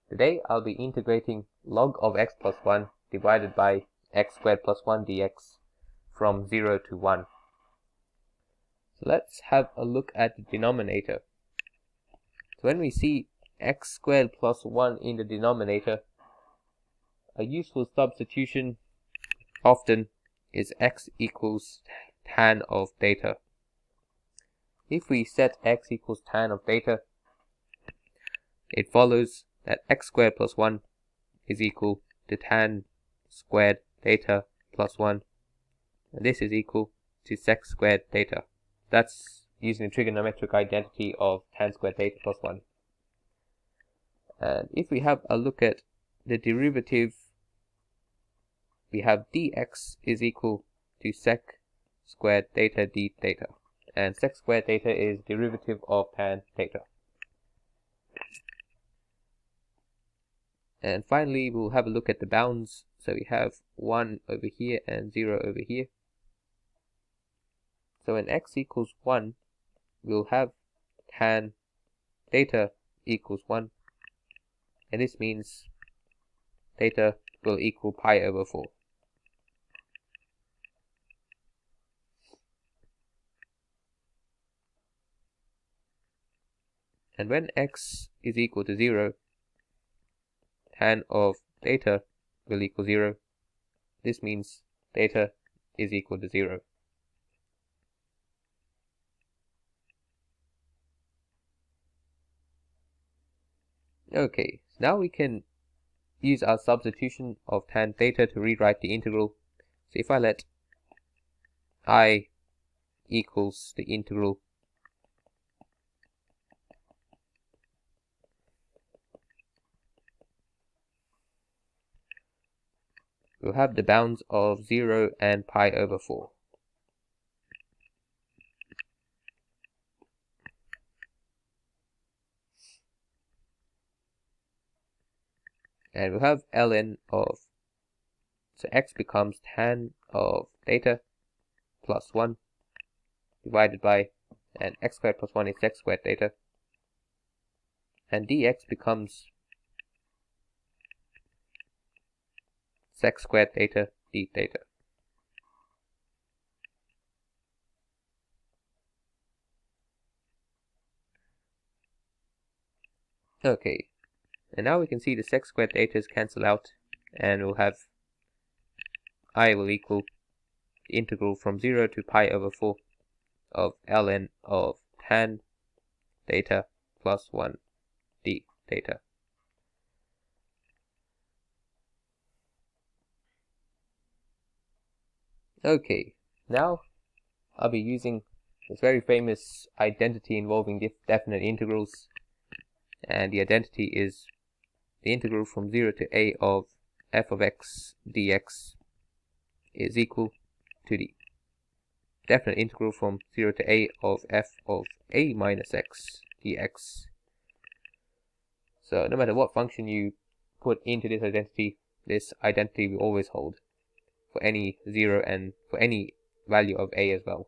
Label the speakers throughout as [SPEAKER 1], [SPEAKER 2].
[SPEAKER 1] Today I'll be integrating log of x plus 1 divided by x squared plus 1 dx from 0 to 1. So let's have a look at the denominator. So when we see x squared plus 1 in the denominator, a useful substitution often is x equals tan of theta. If we set x equals tan of theta, it follows that x squared plus 1 is equal to tan squared theta plus 1, and this is equal to sec squared theta. That's using the trigonometric identity of tan squared theta plus 1. And if we have a look at the derivative, we have dx is equal to sec squared theta d theta, and sec squared theta is derivative of tan theta. And finally, we'll have a look at the bounds. So we have 1 over here and 0 over here. So when x equals 1, we'll have tan theta equals 1. And this means theta will equal pi over 4. And when x is equal to 0, tan of theta will equal 0. This means theta is equal to 0. Okay, so now we can use our substitution of tan theta to rewrite the integral. So if I let I equals the integral we'll have the bounds of 0 and pi over 4. And we'll have ln of, so x becomes tan of theta plus 1 divided by, and x squared plus 1 is sec squared theta. And dx becomes sec squared theta d theta. Okay, and now we can see the sec squared thetas cancel out, and we'll have I will equal the integral from 0 to pi over 4 of ln of tan theta plus 1 d theta. Okay, now I'll be using this very famous identity involving definite integrals, and the identity is the integral from 0 to a of f of x dx is equal to the definite integral from 0 to a of f of a minus x dx. So no matter what function you put into this identity will always hold for any 0 and for any value of a as well.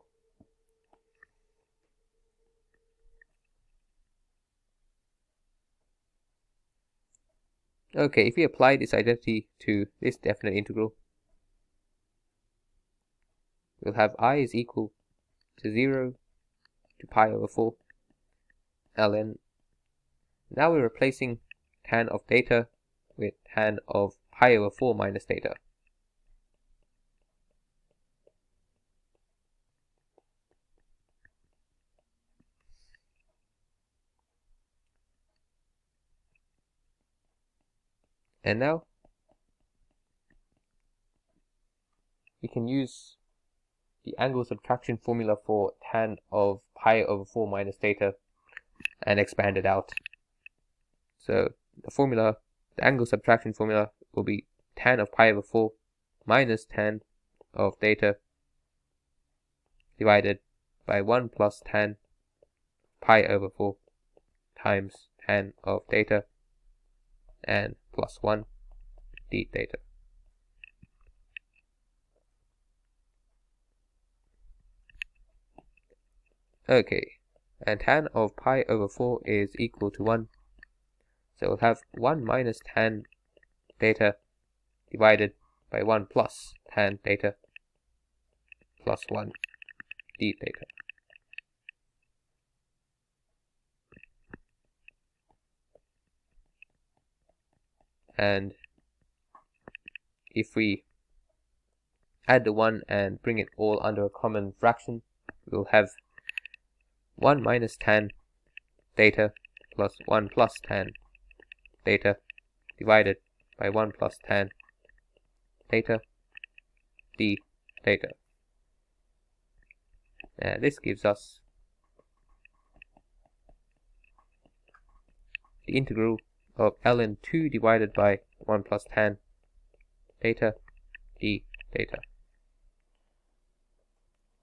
[SPEAKER 1] Okay, if we apply this identity to this definite integral, we'll have I is equal to 0 to pi over 4 ln. Now we're replacing tan of theta with tan of pi over 4 minus theta. And now we can use the angle subtraction formula for tan of pi over 4 minus theta and expand it out. So the angle subtraction formula will be tan of pi over 4 minus tan of theta divided by 1 plus tan pi over 4 times tan of theta and plus 1 d theta. Okay, and tan of pi over 4 is equal to 1. So we'll have 1 minus tan theta divided by 1 plus tan theta plus 1 d theta. And if we add the 1 and bring it all under a common fraction, we'll have 1 minus tan theta plus 1 plus tan theta divided by 1 plus tan theta d theta. And this gives us the integral of ln 2 divided by 1 plus tan theta d theta.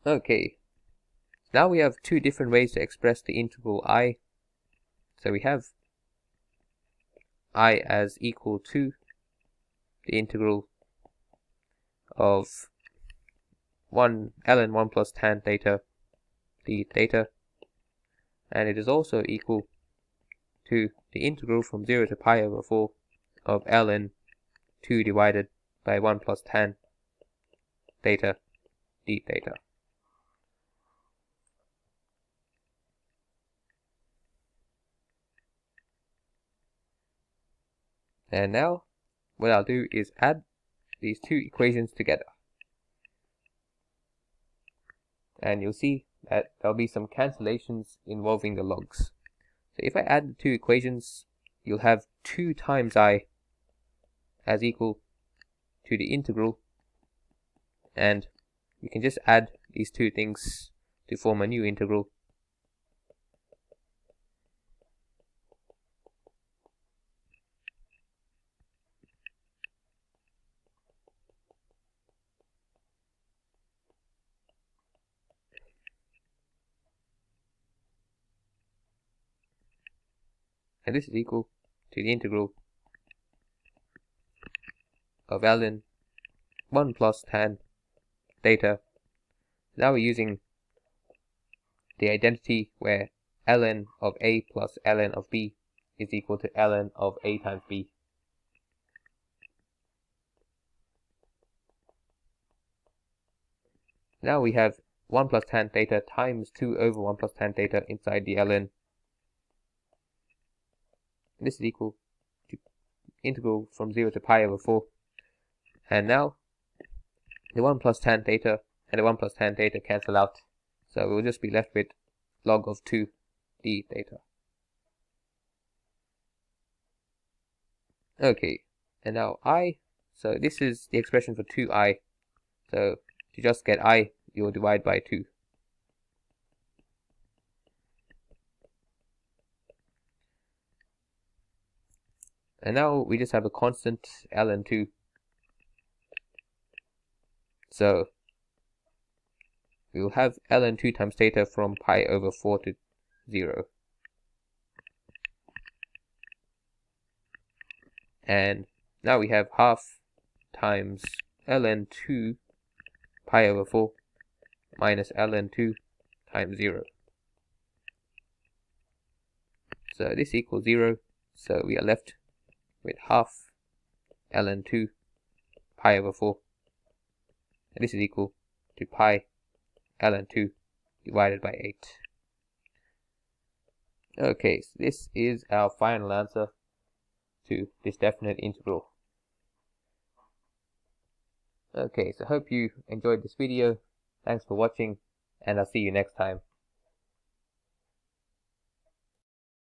[SPEAKER 1] Okay, now we have two different ways to express the integral I. So we have I as equal to the integral of ln 1 plus tan theta d theta, and it is also equal to the integral from 0 to pi over 4 of ln 2 divided by 1 plus tan theta d theta. And now what I'll do is add these two equations together. And you'll see that there'll be some cancellations involving the logs. So if I add the two equations, you'll have 2 times I as equal to the integral, and you can just add these two things to form a new integral. And this is equal to the integral of ln 1 plus tan theta. Now we're using the identity where ln of a plus ln of b is equal to ln of a times b. Now we have 1 plus tan theta times 2 over 1 plus tan theta inside the ln. This is equal to integral from 0 to pi over 4. And now the 1 plus tan theta and the 1 plus tan theta cancel out. So we'll just be left with log of 2 d theta. Okay, and now I, so this is the expression for 2I. So to just get I, you'll divide by 2. And now we just have a constant ln 2. So we will have ln 2 times theta from pi over 4 to 0. And now we have half times ln 2 pi over 4 minus ln 2 times 0. So this equals 0. So we are left with half ln 2 pi over 4. And this is equal to pi ln 2 divided by 8. Okay, so this is our final answer to this definite integral. Okay, so hope you enjoyed this video. Thanks for watching, and I'll see you next time.